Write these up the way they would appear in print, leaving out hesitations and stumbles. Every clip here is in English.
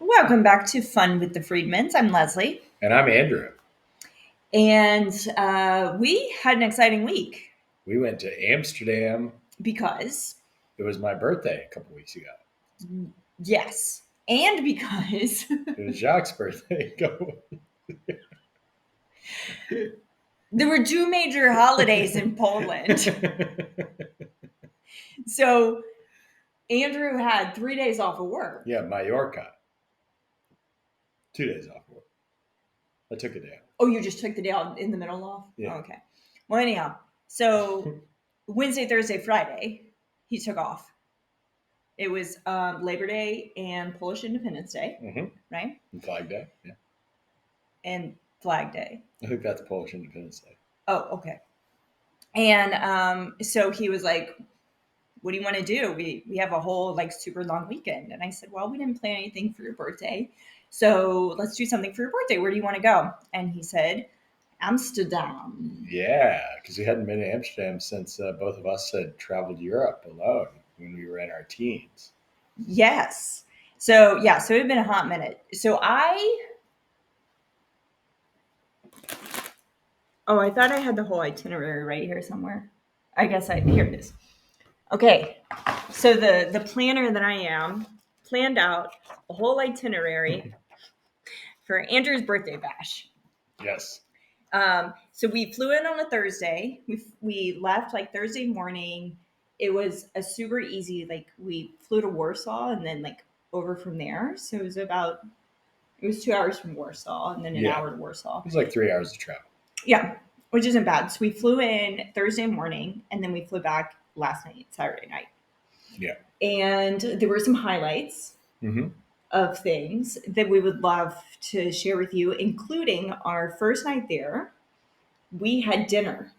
Welcome back to Fun with the Friedmans. I'm Leslie, And I'm Andrew. and we had an exciting week We went to Amsterdam. because, It was my birthday a couple weeks ago. yes, and because It was Jacques' birthday. there were two major holidays in Poland. So Andrew had 3 days off of work. Yeah, Mallorca. 2 days off work. I took a day off. Oh, you just took the day out in the middle off? Yeah. Oh, okay. Well, anyhow, so Wednesday, Thursday, Friday, he took off. It was Labor Day and Polish Independence Day, Mm-hmm. right? And Flag Day. Yeah. And Flag Day. I think that's Polish Independence Day. Oh, okay. And so he was like, "What do you want to do? We have a whole like super long weekend." And I said, "Well, we didn't plan anything for your birthday, so let's do something for your birthday. Where do you want to go?" And he said, "Amsterdam." Yeah, because we hadn't been to Amsterdam since both of us had traveled Europe alone when we were in our teens. Yes. So yeah, so it had been a hot minute. I thought I had the whole itinerary right here somewhere. I guess here it is. Okay, so the planner that I am planned out a whole itinerary for Andrew's birthday bash. Yes. So we flew in on a Thursday. We left like Thursday morning. It was a super easy. Like we flew to Warsaw and then like over from there. So it was 2 hours from Warsaw and then an Yeah. hour to Warsaw. It was like 3 hours of travel. Yeah, which isn't bad. So we flew in Thursday morning and then we flew back last night, Saturday night. Yeah. And there were some highlights Mm-hmm. of things that we would love to share with you, including our first night there. We had dinner.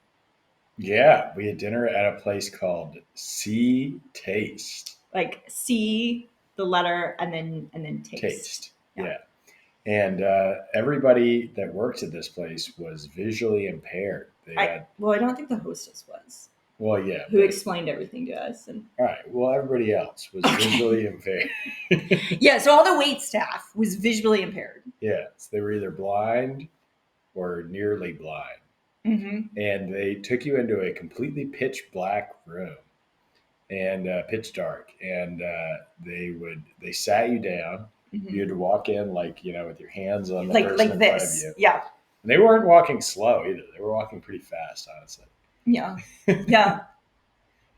Yeah, we had dinner at a place called Sea Taste. Like see the letter and then taste. Yeah. Yeah. And everybody that works at this place was visually impaired. They had, I don't think the hostess was, well, yeah, who but explained everything to us. And all right. Well, everybody else was visually impaired. yeah, so all the wait staff was visually impaired. Yeah, so they were either blind or nearly blind, Mm-hmm. and they took you into a completely pitch black room and pitch dark, and they sat you down. Mm-hmm. You had to walk in with your hands on the Like person in front of this. you. Yeah. And they weren't walking slow either. They were walking pretty fast, honestly. Yeah. Yeah.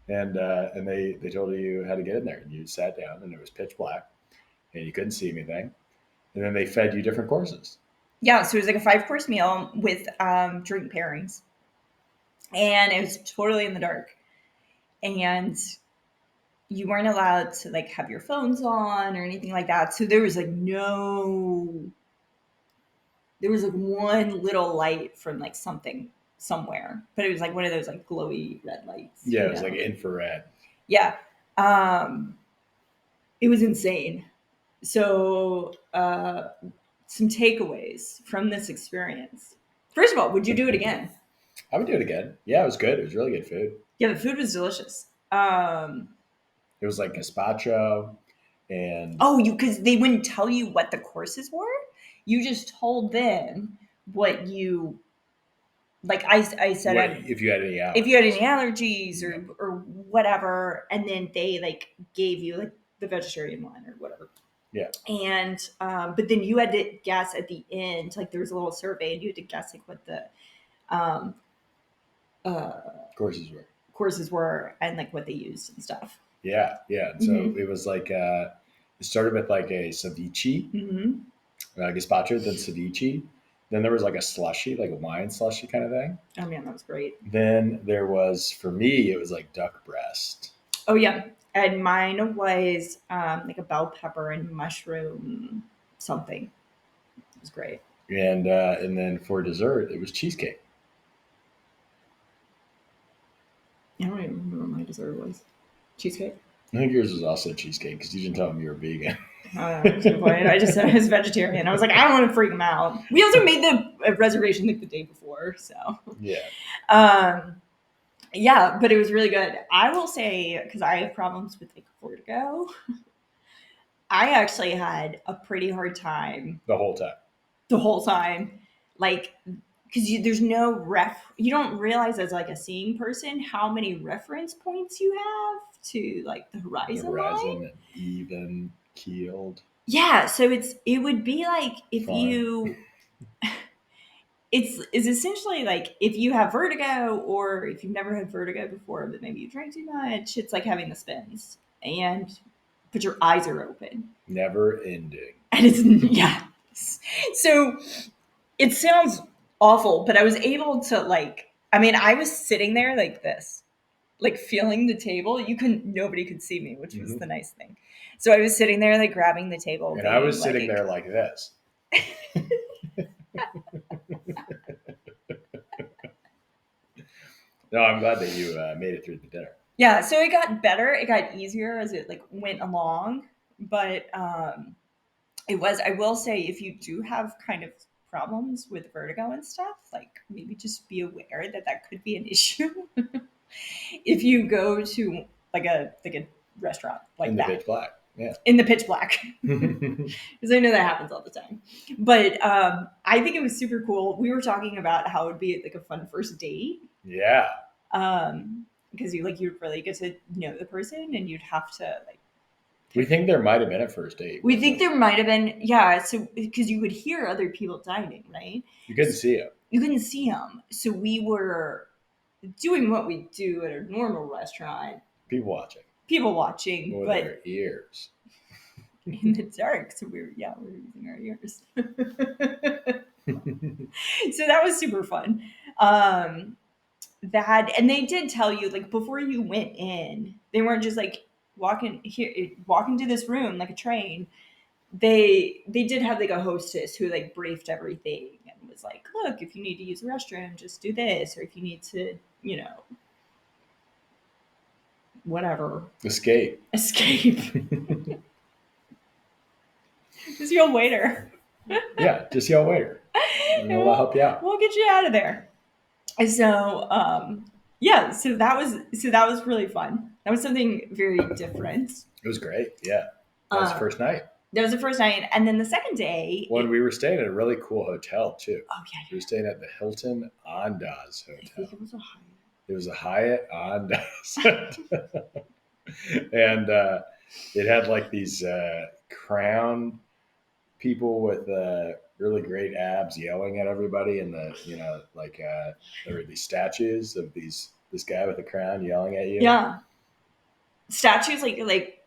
And they told you how to get in there, and you sat down, and it was pitch black, and you couldn't see anything. And then they fed you different courses. Yeah, so it was like a 5-course meal with drink pairings. And it was totally in the dark. And you weren't allowed to like have your phones on or anything like that. So there was like one little light from like something somewhere, but it was like one of those like glowy red lights. Yeah, it was like infrared. Yeah. It was insane. So some takeaways from this experience. First of all, would you do it again? I would do it again. Yeah, it was good. It was really good food. Yeah, the food was delicious. It was like gazpacho and Because they wouldn't tell you what the courses were. You just told them what you like. I said if you had any allergies. if you had any allergies or whatever, and then they like gave you like the vegetarian one or whatever. Yeah. And but then you had to guess at the end, like there was a little survey, and you had to guess like what the courses were and like what they used and stuff. Yeah. And so it was like it started with like a ceviche, gazpacho, then ceviche. Then there was like a slushy, like a wine slushy kind of thing. Oh man, that was great. Then there was, for me, it was like duck breast. Oh yeah, and mine was like a bell pepper and mushroom something. It was great. And then for dessert, it was cheesecake. I don't even remember what my dessert was. Cheesecake? I think yours was also cheesecake because you didn't tell them you were vegan. I just said I was vegetarian. I was like, I don't want to freak them out. We also made the reservation like the day before, so yeah. Yeah, but it was really good. I will say, because I have problems with like vertigo, I actually had a pretty hard time the whole time. the whole time, like because there's no you don't realize as like a seeing person how many reference points you have to like the The horizon line. horizon and even keeled. Yeah, so it would be like if Fun. you it's essentially like if you have vertigo or if you've never had vertigo before but maybe you drink too much, it's like having the spins and but your eyes are open Never ending. and it's yeah. So it sounds awful, but I was able to like I mean I was sitting there like this, like feeling the table. Nobody could see me, which was Mm-hmm. the nice thing. So I was sitting there like grabbing the table And I being was sitting like there like this. No, I'm glad that you made it through the dinner. yeah, so it got better. It got easier as it like went along, but it was. I will say, if you do have kind of problems with vertigo and stuff, like maybe just be aware that that could be an issue if you go to like a restaurant In like the that pitch black. Yeah. in the pitch black, because I know that happens all the time. But I think it was super cool. We were talking about how it would be like a fun first date. Yeah. Because you'd really get to know the person and you'd have to like We think there might have been a first date. we think there might have been yeah so because you would hear other people dining, right? You couldn't see it. You couldn't see them, so we were doing what we do at a normal restaurant, People watching. people watching, With but their ears. in the dark, so we were using our ears. So that was super fun. That and they did tell you like before you went in, they weren't just like walking to this room like a train. They did have like a hostess who like briefed everything and was like, look, if you need to use the restroom, just do this, or if you need to, whatever, Escape. Just your waiter. Yeah, just yell waiter. And they'll help you out. We'll get you out of there. So yeah, so that was really fun. That was something very different. It was great. Yeah. That was the first night. That was the first night, and then the second day. When we were staying at a really cool hotel too. Oh yeah, we were staying at the Hilton Andaz Hotel. I think it was a Hyatt. It was a Hyatt Andaz, and it had like these crown people with really great abs yelling at everybody, and there were these statues of this guy with a crown yelling at you. Yeah, statues like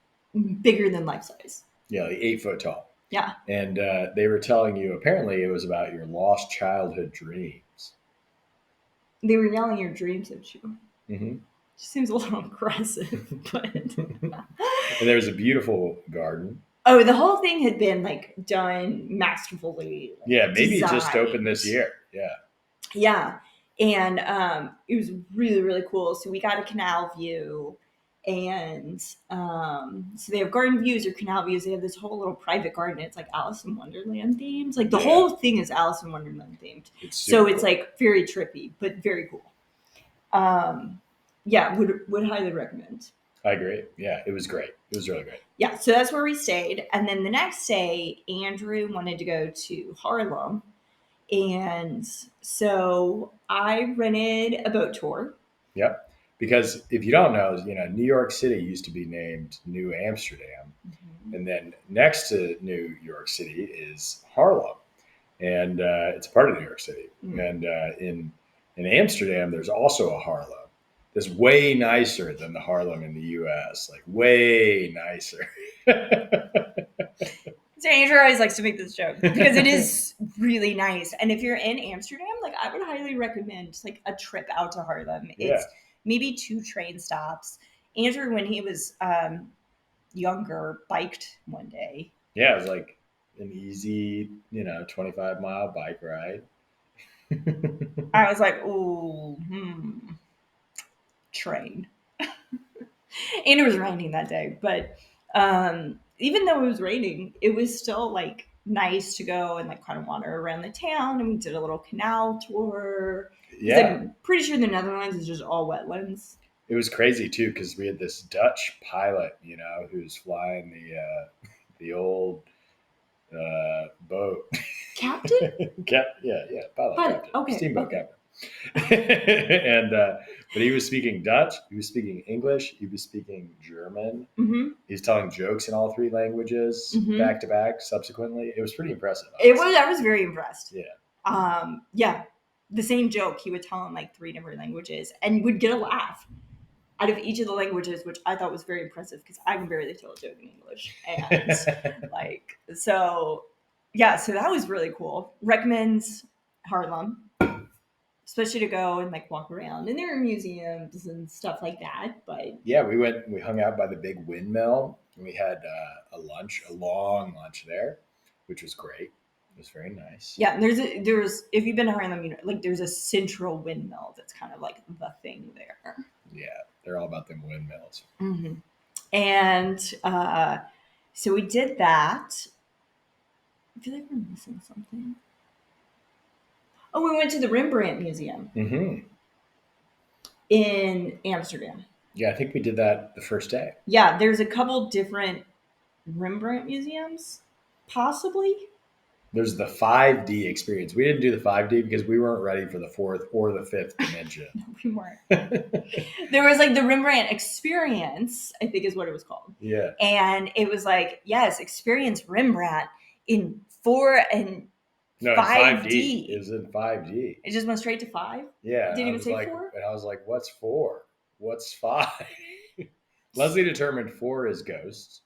bigger than life size. Yeah, like 8 foot tall. Yeah, and they were telling you apparently it was about your lost childhood dreams. They were yelling your dreams at you. Mm-hmm. Seems a little aggressive, but. And there was a beautiful garden. Oh, the whole thing had been like done masterfully. Like, yeah, maybe designed. It just opened this year. Yeah. Yeah. And it was really, really cool. So we got a canal view. And so they have garden views or canal views. They have this whole little private garden. It's like Alice in Wonderland themed. Like the whole thing is Alice in Wonderland themed. It's cool. like very trippy, but very cool. Yeah, would highly recommend. I agree. Yeah, it was great. It was really great. Yeah, so that's where we stayed. And then the next day, Andrew wanted to go to Harlem. And so I rented a boat tour. Yep. Because if you don't know, New York City used to be named New Amsterdam. Mm-hmm. And then next to New York City is Harlem. And it's part of New York City. Mm-hmm. And in Amsterdam, there's also a Harlem. That's way nicer than the Harlem in the U.S. Like way nicer. So Andrew always likes to make this joke because it is really nice. And if you're in Amsterdam, like I would highly recommend like a trip out to Harlem. Yeah. It's maybe 2 train stops. Andrew, when he was younger, biked one day. Yeah, it was like an easy, 25-mile bike ride. I was like, ooh, train. And it was raining that day, but even though it was raining, it was still like nice to go and like kind of wander around the town. And we did a little canal tour. Yeah, I'm pretty sure the Netherlands is just all wetlands. It was crazy too because we had this Dutch pilot, who's flying the old boat. Captain? Yeah, pilot Pilot. captain, Okay. steamboat Okay. captain. And but he was speaking Dutch, he was speaking English, he was speaking German. Mm-hmm. He's telling jokes in all three languages Mm-hmm. back to back. Subsequently, it was pretty impressive. It Honestly. was. I was very impressed. Yeah. Yeah. The same joke he would tell in like three different languages, and would get a laugh out of each of the languages, which I thought was very impressive because I can barely tell a joke in English, and like so. Yeah, so that was really cool. Recommends Harlem, especially to go and like walk around. And there are museums and stuff like that. But Yeah, we hung out by the big windmill, and we had a long lunch there, which was great. It was very nice. yeah, and there's if you've been to Harlem, you know, like there's a central windmill that's kind of like the thing there. Yeah, they're all about them windmills. Mm-hmm. And so we did that. I feel like we're missing something. Oh, we went to the Rembrandt Museum Mm-hmm. in Amsterdam. Yeah, I think we did that the first day. Yeah, there's a couple different Rembrandt museums, possibly. There's the 5D experience. We didn't do the 5D because we weren't ready for the fourth or the fifth dimension. No, we weren't. There was like the Rembrandt Experience, I think is what it was called. Yeah. And it was like, yes, experience Rembrandt in 4 and No, 5D. It was in 5D. It just went straight to 5? Yeah. Didn't even say like, 4? And I was like, what's 4? What's 5? Leslie determined 4 is ghosts.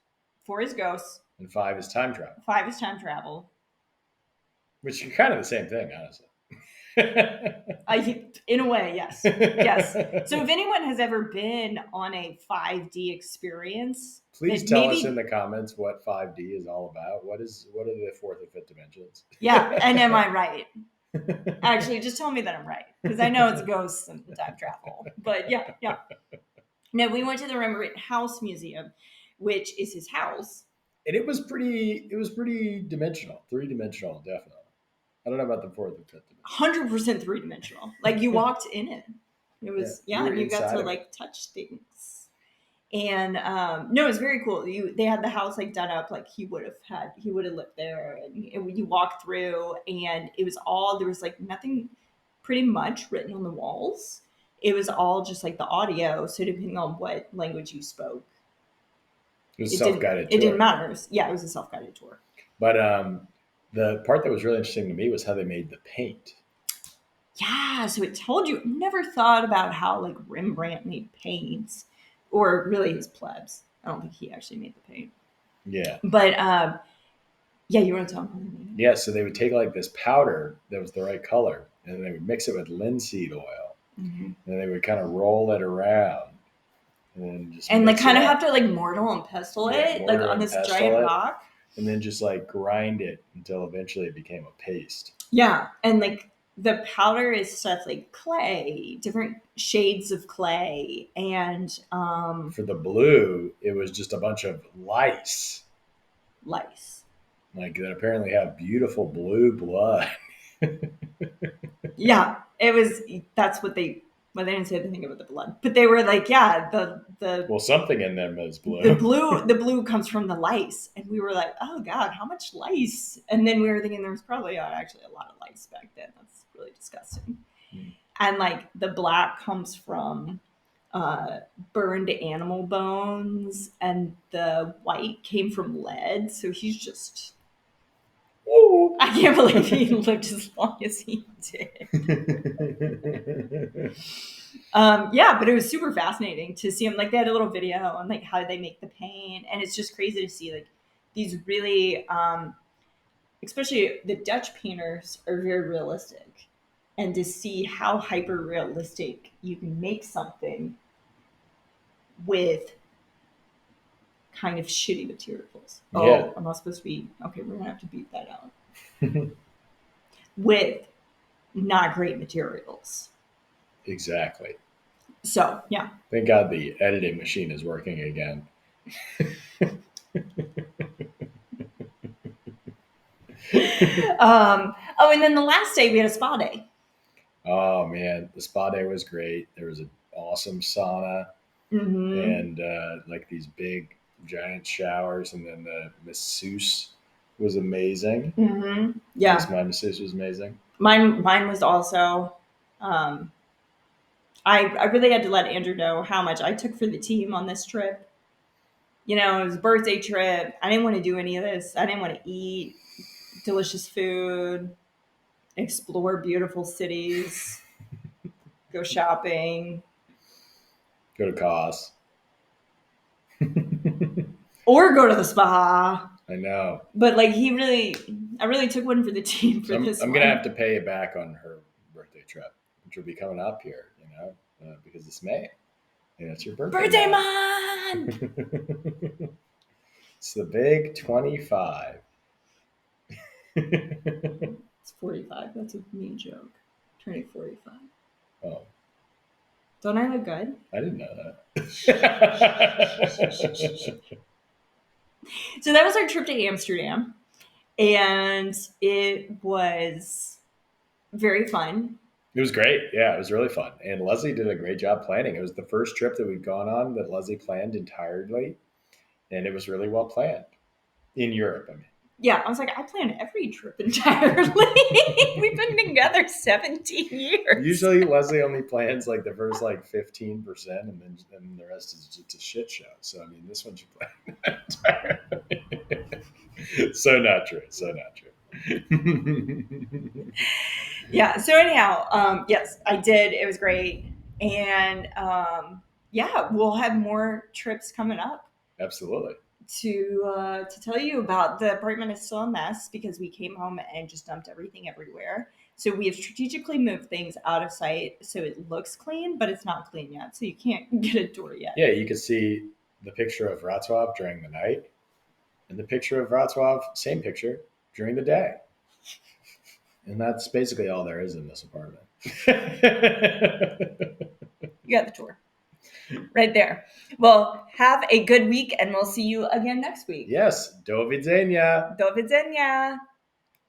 4 is ghosts. And 5 is time travel. 5 is time travel. Which are kind of the same thing, honestly. In a way, yes. Yes. So if anyone has ever been on a 5D experience, please tell us in the comments what 5D is all about. What are the fourth and fifth dimensions? Yeah, and am I right? Actually, just tell me that I'm right, because I know it's ghosts and time travel. But yeah. No, we went to the Rembrandt House Museum, which is his house. And it was pretty dimensional, 3-dimensional, definitely. I don't know about the fourth and fifth dimension. 100% 3-dimensional. Like you walked in it. It was and you got to like touch things. And no, it was very cool. They had the house like done up like he would have lived there, and you walk through, and it was all there was like nothing pretty much written on the walls. It was all just like the audio. So depending on what language you spoke, it was self-guided tour. It didn't matter. It was a self-guided tour. But the part that was really interesting to me was how they made the paint. Yeah, so it told you. Never thought about how like Rembrandt made paints, or really his plebs. I don't think he actually made the paint. Yeah. But yeah, you want to tell me? Yeah, so they would take like this powder that was the right color, and they would mix it with linseed oil, and they would kind of roll it around, and then just like kind of have to like mortar and pestle it like on this giant rock, and then just like grind it until eventually it became a paste. Yeah, and like the powder is stuff like clay, different shades of clay, and for the blue, it was just a bunch of lice. Like that apparently have beautiful blue blood. Yeah, it was. That's what they. Well, they didn't say anything about the blood, but they were like, yeah, the. Well, something in them is blue. The blue comes from the lice, and we were like, oh god, how much lice? And then we were thinking there was probably actually a lot of lice back then. That's really disgusting. And like the black comes from burned animal bones, and the white came from lead. So he's just. Ooh, I can't believe he lived as long as he did. Yeah, but it was super fascinating to see him. Like they had a little video on like how they make the paint, and it's just crazy to see like these really, especially the Dutch painters are very realistic, and to see how hyper realistic you can make something with kind of shitty materials. Yeah. Oh, I'm not supposed to be okay. We're gonna have to beat that out. With not great materials. Exactly. So yeah. Thank God the editing machine is working again. Oh, and then the last day we had a spa day. Oh man, the spa day was great. There was an awesome sauna, and like these big giant showers, and then the masseuse was amazing. Yeah, Yes, my masseuse was amazing. mine was also. Um, I really had to let Andrew know how much I took for the team on this trip. You know, it was a birthday trip. I didn't want to do any of this. I didn't want to eat delicious food, explore beautiful cities, go shopping, Go to Cos. or go to the spa. I know. But like I really took one for the team So for this I'm gonna have one. to pay you back on her birthday trip, which will be coming up here. Because it's May, and it's your birthday Birthday month. month. It's the big 25. It's 45. That's a mean joke. Turning 45. Oh, Don't I look good? I didn't know that. So that was our trip to Amsterdam, and it was very fun. It was great. Yeah, it was really fun. And Leslie did a great job planning. It was the first trip that we've gone on that Leslie planned entirely, and it was really well planned in Europe. I mean, Yeah, I was like, I plan every trip entirely. We've been together 17 years. usually Leslie only plans like the first like 15%, and the rest is just a shit show. So I mean, this one she planned entirely. So not true. So not true. Yeah. So anyhow, yes, I did. It was great, and yeah, we'll have more trips coming up Absolutely. to tell you about. The apartment is still a mess because we came home and just dumped everything everywhere. So we have strategically moved things out of sight so it looks clean, but it's not clean yet. So you can't get a door yet. Yeah, you can see the picture of Wrocław during the night, and the picture of Wrocław, same picture, during the day. And that's basically all there is in this apartment. You got the tour right there. Well, have a good week, and we'll see you again next week. Yes, do widzenia. Do widzenia.